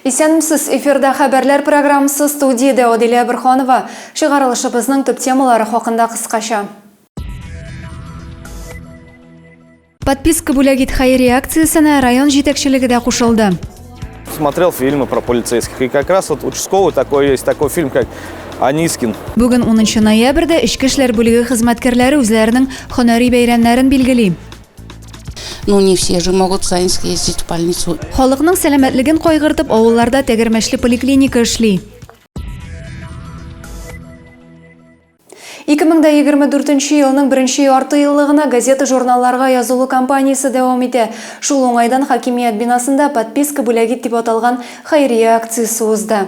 Исәнмесез, эфирда хәбәрләр программасы, студияда Оделия Бирханова. Чыгарылышыбызның төп темалары хакында кыскача. Подписка бүләгит хәйрия акциясенә район җитәкчелеге дә кушылды. Смотрел фильмы про полицейских, и как раз вот участковый есть такой фильм, как Анискин. Бүген 10 ноябрьдә Ичке эшләр бүлеге хезмәткәрләре үзләренең һөнәри бәйрәмнәрен билгели. Ну, не все же могут сами съездить в больницу. Халыкның сәламәтлеген кайгыртып, авылларда тәгәрмәчле поликлиника эшли. 2024 елның 1 ярты еллыгына газета журналларга язылу кампаниясе дәвам итә. Шул уңайдан хакимият бинасында подписка бүләгит дип аталган хәйрия акциясе узды.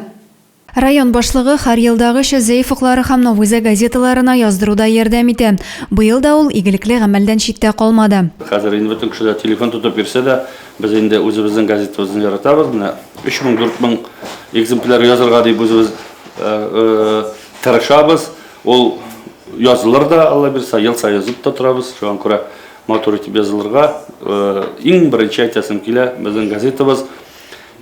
Район башлыгы һәр елдагыча зәиф уклары һәм Новыйза газеталарына яздыруда ярдәм итә. Быел да ул игелекле гамәлдән читтә калмады. Хәзер инде бөтен кешеләр телефон тотып бирсә дә, без инде үзебезнең газетабызны яратабыз. Менә 3000-4000 экземпляр язырга дип үзебез тырышабыз. Ул язылыр да, Алла бирсә, ел саен язып та торабыз. Шуңа күрә матур итеп язылырга иң беренче әйтәсем килә, безнең газетабыз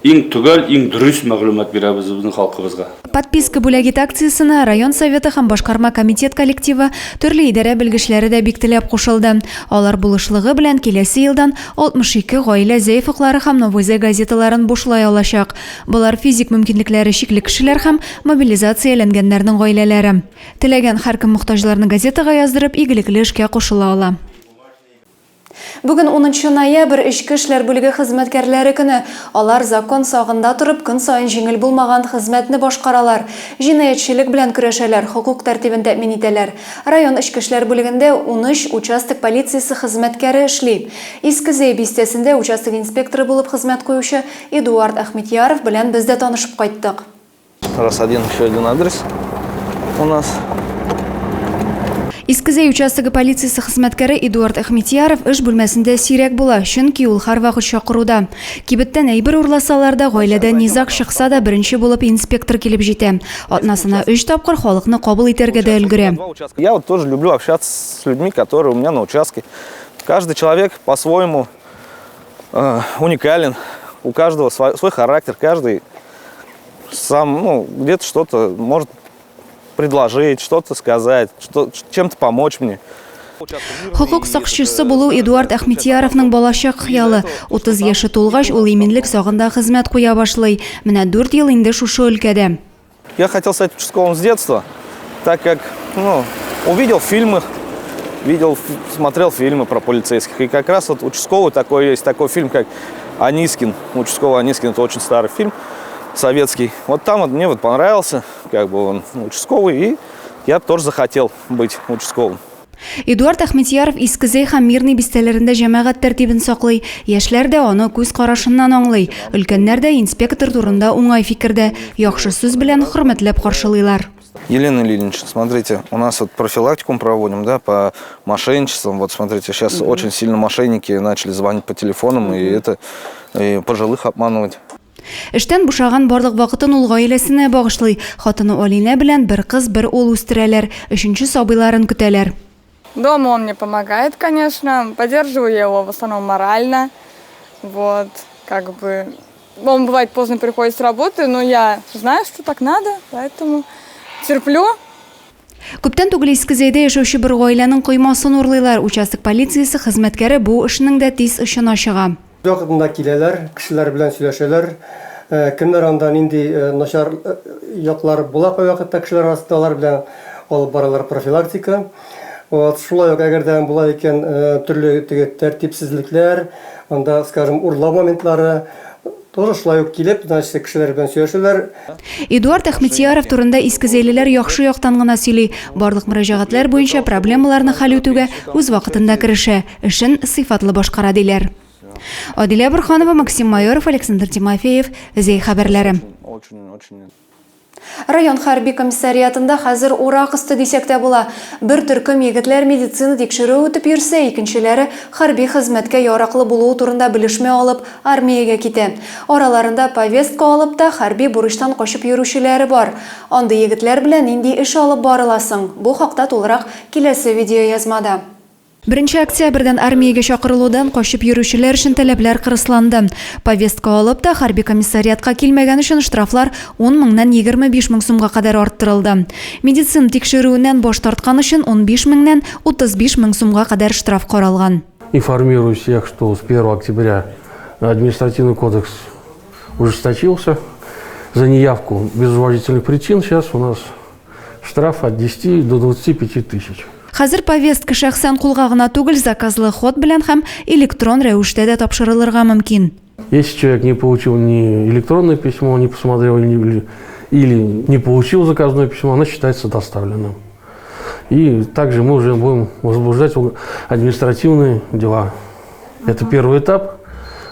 иң түгел, иң дөрес мәгълүмат бирәбез безнең халкыбызга. Подписка бүләгит акциясенә район советы һәм башкарма комитет коллективы төрле идарә белгечләре дә бик теләп кушылды. Алар булышлыгы белән киләсе елдан 62 гаилә зәиф уклары һәм Новыйза газеталарын бушлай алачак. Булар физик мөмкинлекләре чикле кешеләр һәм мобилизацияләнгәннәрнең гаиләләре. Теләгән һәркем мохтаҗларны газетага яздырып игелекле эшкә кушыла ала. Бүген 10 ноябрь Ичке эшләр бүлеге хезмәткәрләре көне. Алар закон сагында турып, көн сайын җиңел булмаган хезмәтне башкаралар. Җинаятьчелек белән көрәшәләр, хукук тәртибен тәэмин итәләр. Район Ичке эшләр бүлегендә 13 участок полициясе хезмәткәре эшли. Иске бистәсендә участок инспекторы булып хезмәт куючы Эдуард Ахметьяров белән без дә танышып кайттык. Раз еще один адрес у нас. Иске участогы полициясе хезмәткәре Эдуард Ахметьяров эш бүлмәсендә сирәк була, чөнки ул һәрвакыт чакыруда. Кибеттән әйбер урласалар да, гаиләдә низак чыкса да, беренче булып инспектор килеп җитә. Атнасына 3 тапкыр халыкны кабул итәргә дә өлгерә. Я вот тоже люблю общаться с людьми, которые у меня на участке. Каждый человек по-своему уникален, у каждого свой характер, каждый сам, где-то что-то может предложить, что-то сказать, чем-то помочь мне. Хукук сакчысы булу Эдуард Ахметьяровның балачак хыялы. 30 яшы тулгач, ул именлек сагында хезмәт куя башлый. Менә 4 ел инде шушы өлкәдә. Я хотел стать участковым с детства, так как, увидел фильмы, смотрел фильмы про полицейских. И как раз вот участковый есть такой фильм, как Анискин. Участковый Анискин — это очень старый фильм. Советский. Вот там мне понравился, он участковый, и я тоже захотел быть участковым. Эдуард Ахметьяров иске һәм мирный бистәләрендә җәмәгать тәртибен саклый. Яшьләр дә аны күз карашыннан аңлый. Өлкәннәр дә инспектор турында уңай фикердә, яхшы сүз белән хөрмәтләп каршылыйлар. Елена Ильинична, смотрите, у нас профилактику проводим, по мошенничествам. Вот смотрите, сейчас очень сильно мошенники начали звонить по телефонам и пожилых обманывать. Эштән бушаган барлык вакытын ул гаиләсенә багышлый. Хатыны Алина белән бер кыз, бер ул үстерәләр. 3нче сабыйларын көтәләр. Дома он мне помогает, конечно. Поддерживаю я его в основном морально. Он бывает поздно приходит с работы, но я знаю, что так надо, поэтому терплю. Күптән түгел Искезәйдә яшәүче бер гаиләнең коймасын урлыйлар. Участок полициясе хезмәткәре бу эшнең дә тиз ышына чыга. Вакытында киләләр, кешеләр белән сөйләшәләр. Кемнәр анда нинди начар яклар була кай вакытта кешеләр арасында алар белән алып баралар профилактика. Шулай ук әгәрдә була икән төрле тәртипсезлекләр, анда, скажем, урлау моментлары тоже шулай ук килеп, кешеләр белән сөйләшәләр. Эдуард Ахметьяров турында искезәйлеләр яхшы яктан гына сөйли. Барлык мөрәҗәгатьләр буенча проблемаларны хәл итүгә үз вакытында керешә, эшен сыйфатлы башкара диләр. Оделия Бирханова, Максим Майоров, Александр Тимофеев, Зей хәбәрләре. Район хәрби комиссариатында хәзер урак өсте дисәк тә була. Бер төркем егетләр медицина тикшерү үтеп йөрсә, икенчеләре хәрби хезмәткә яраклы булуы турында белешмә алып армиягә китә. Араларында повестка алып та хәрби бурычтан качып йөрүчеләре бар. Андый егетләр белән нинди эш алып барыласың? Бу хакта тулырак киләсе видео язмада. 1 октябрьдән армиягә чакырылудан качып йөрүчеләр өчен таләпләр кырысланды. Повестка алып та хәрби комиссариатка килмәгән өчен штрафлар 10 меңнән 25 мең сумга кадәр арттырылды. Медицин тикшерүеннән баш тарткан өчен 15 меңнән 35 мең сумга кадәр штраф каралган. Информирую всех, что с 1 октября административный кодекс ужесточился. За неявку без уважительных причин сейчас у нас штраф от 10 до 25 тысяч. Хәзер повестка шәхсән кулга гына түгел, заказлы ход белән һәм электрон рәвештә дә тапшырылырга мөмкин. Если человек не получил ни электронное письмо, не посмотрел или не получил заказное письмо, оно считается доставленным. И также мы уже будем возбуждать административные дела. Это первый этап,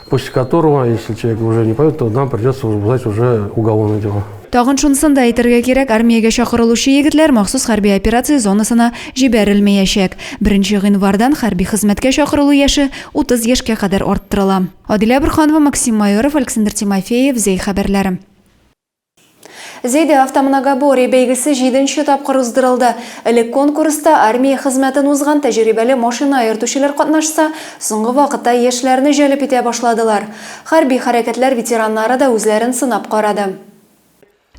после которого, если человек уже не пойдет, то нам придется возбуждать уже уголовные дела. Тагын шунысын да әйтергә кирәк, армиягә чакырылучы егетләр махсус хәрби операция зонасына җибәрелмәячәк. 1 гыйнвардан хәрби хезмәткә чакырылу яше 30 яшькә кадәр арттырыла. Адилә Бурханова, Максим Майоров, Александр Тимофеев, Зей хәбәрләре. Зейде автомногаборье бәйгесе 7-нче тапкыр уздырылды. Элек конкурста армия хезмәтен узган тәҗрибәле машина йөртүчеләр катнашса, соңгы вакытта яшьләрне җәлеп итә башладылар. Хәрби хәрәкәтләр ветераннары да үзләрен сынап карады.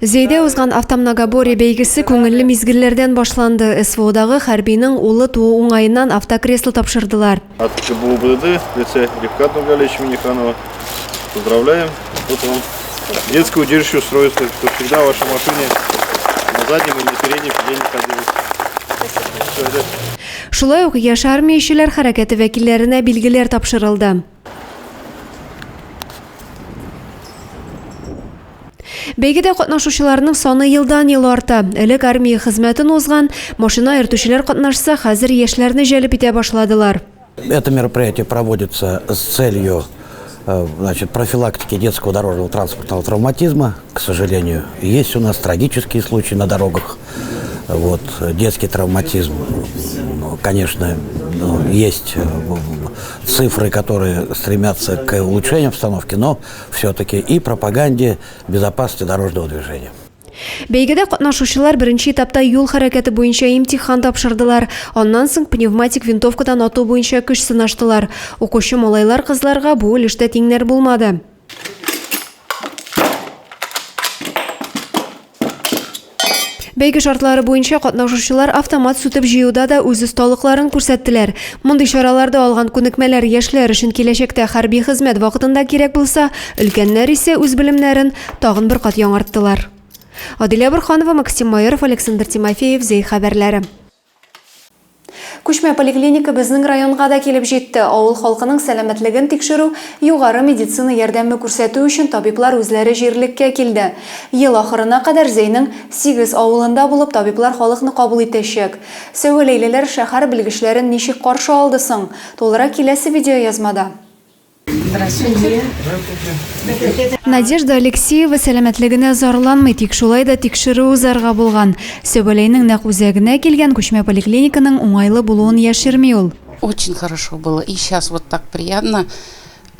Зейде узган автомногаборье бәйгесе күңелле мизгелләрдән башланды. СВОдагы хәрбинең улы туу уңаеннан автокресло тапшырдылар. От КБУ БДД в лице Рифката Галича Миниханова поздравляем. Вот вам детское удерживающее устройство, что всегда в вашей машине на заднем или на переднем сиденье находилось. Шулай ук яшь армиячеләр хәрәкәте вәкилләренә билгеләр тапшырылды. Бәйгедә катнашучыларның саны елдан-ел арта. Элек армия хезмәтен узган машина йөртүчеләр катнашса, хәзер яшьләрне җәлеп итә башладылар. Это мероприятие проводится с целью профилактики детского дорожного транспортного травматизма. К сожалению, есть у нас трагические случаи на дорогах. Вот, детский травматизм, конечно, есть цифры, которые стремятся к улучшению обстановки, но все-таки и пропаганде безопасности дорожного движения. Бәйгедә катнашучылар 1-нче этапта юл хәрәкәте буенча имтихан тапшырдылар. Аннан соң пневматик винтовкадан ату буенча көч сынаштылар. Укучы малайлар кызларга бу өлештә тиңнәр булмады. Бәйге шартлары буенча катнашучылар автомат сүтеп җыюда да үз осталыкларын күрсәттеләр. Мондый чараларда алган күнекмәләр яшьләр өчен киләчәктә хәрби хезмәт вакытында кирәк булса, өлкәннәр исә үз белемнәрен тагын бер кат яңарттылар. Адилә Бурханова, Максим Майоров, Александр Тимофеев, Зей хәбәрләре. Күчмә поликлиника безнең районга да килеп җитте. Авыл халкының сәламәтлеген тикшерү, югары медицина ярдәме күрсәтү өчен табиблар үзләре җирлеккә килде. Ел ахырына кадәр Зейнең 8 авылында булып табиблар халыкны кабул итәчәк. Сәүләйлеләр шәһәр белгечләрен ничек каршы алды соң? Толырак киләсе видеоязмада. Надежда Алексеева сәламәтлегенә зарланмый, тик шулай да тикшерү узарга булган. Сөбеләйнең нәкъ үзәгенә килгән күчмә поликлиниканың уңайлы булуын яшерми ул. Очень хорошо было. И сейчас вот так приятно.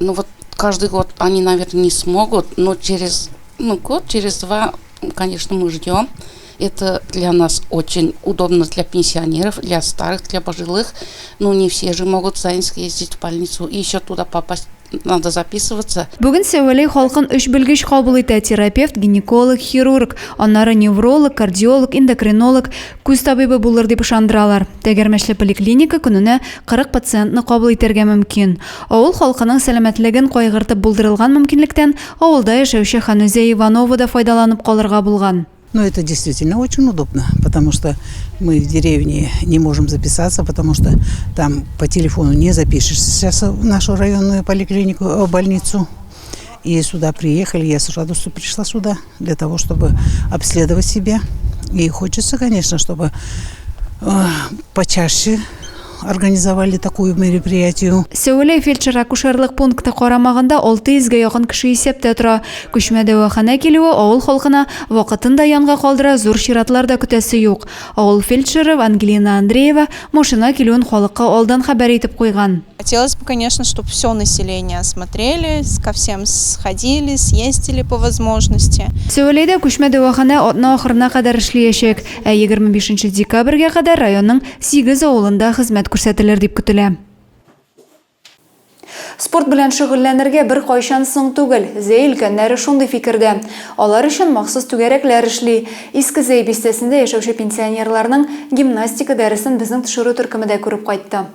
Ну вот каждый год они, наверное, не смогут, но через год, через 2, конечно, мы ждем. Это для нас очень удобно, для пенсионеров, для старых, для пожилых. Но не все же могут сами съездить в больницу и еще туда попасть. Надо записываться. Бүген Сәүләй халкын 3 белгеч кабул итә: терапевт, гинеколог, хирург, аннары невролог, кардиолог, эндокринолог, күз табибы булыр дип ышандыралар. Тәгәрмәчле поликлиника көненә 40 пациентны кабул итәргә мөмкин. Авыл халкының сәламәтлеген кайгыртып булдырылган мөмкинлектән авылда яшәүче Ханүзә Иванова да файдаланып калырга булган. Но это действительно очень удобно, потому что мы в деревне не можем записаться, потому что там по телефону не запишешься сейчас в нашу районную поликлинику, больницу. И сюда приехали, я с радостью пришла сюда для того, чтобы обследовать себя. И хочется, конечно, чтобы почаще организовали такую мероприятие. Сәүләй фельдшер-акушерлык пункты карамагында 600-га якын кеше исәптә тора. Күчмә дәваханә килүе авыл халкына вакытында янга калдыра, зур чиратларда көтәсе юк. Авыл фельдшеры Ангелина Андреева машина килүен халыкка алдан хәбәр итеп куйган. Хотелось бы, конечно, чтобы все население осмотрели, ко всем сходили, съездили по возможности. Сәүләйдә күчмә дәваханә атна ахырына кадәр эшләячәк, 25 декабрьгә кадәр районның 8 авылында хезмәт күрсәтелер дип көтелә. Спорт белән шөгыльләнергә бер кайчан соң түгел. Зәй өлкәннәре шундый фикердә. Алар өчен махсус түгәрәкләр эшли. Иске Зәй бистәсендә яшәүче пенсионерларның гимнастика дәресен безнең төшерү төркемендә күреп кайтты.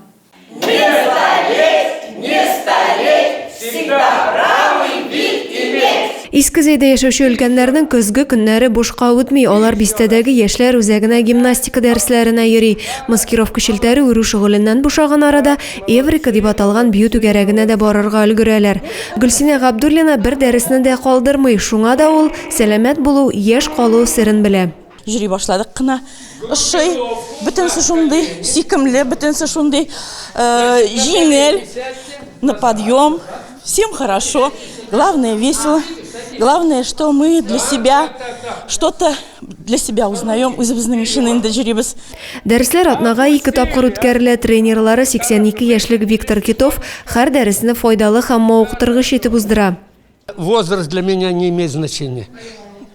Иске Зәйдә яшәүче өлкәннәрнең көзге көннәре бушка үтми. Алар бистәдәге яшьләр үзәгенә гимнастика дәресләренә йөри. Маскировка шелтәре үрү шөгыленнән бушаган арада Эврика дип аталган бию түгәрәгенә дә барырга өлгерәләр. Гөлсинә Габдуллина бер дәресне дә калдырмый. Шуңа да ул сәламәт булу, яшь калу сырын белә. Йөри башладык кына. Ошый, бөтенсе шундый сөйкемле, бөтенсе шундый җиңел, на подъем. Всем хорошо. Главное весело. Главное, что мы для себя что-то для себя узнаем из безнең дәҗрибәс. Дәресләр атнага 2 тапкыр үткәрелә. Тренерлары 82 яшьлек Виктор Китов һәр дәресне файдалы һәм мавыктыргыч итеп уздыра. Возраст для меня не имеет значения.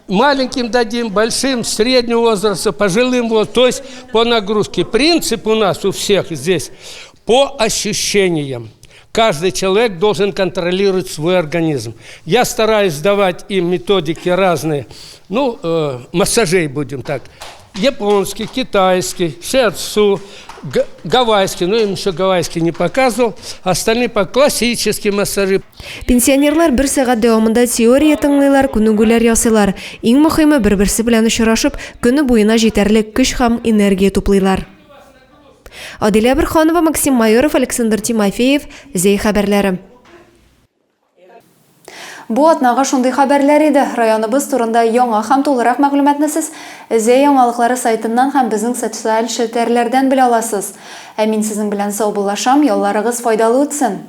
Маленьким дадим, большим, среднего возраста, пожилым возрасту, то есть по нагрузке. Принцип у нас у всех здесь по ощущениям. Каждый человек должен контролировать свой организм. Я стараюсь давать им методики разные, массажей будем так, японский, китайский, шиатсу, гавайский, им еще гавайский не показывал, остальные по классические массажи. Пенсионерлар бер сәгать дәвамында теория тыңлыйлар, күнегүләр ясыйлар. Иң мөһиме бер-берсе белән очрашып, көне буена җитәрлек көч һәм энергия туплыйлар. Адилә Бирханова, Максим Майоров, Александр Тимофеев, Зәй хәбәрләре. Бу атнага шундый хәбәрләр иде. Районыбыз турында яңа һәм тулырак мәгълүматны сез Зәй яңалыклары сайтыннан һәм безнең социаль шелтәрләрдән белә аласыз. Ә мин сезнең белән сау булашам, ялларыгыз файдалы үтсен.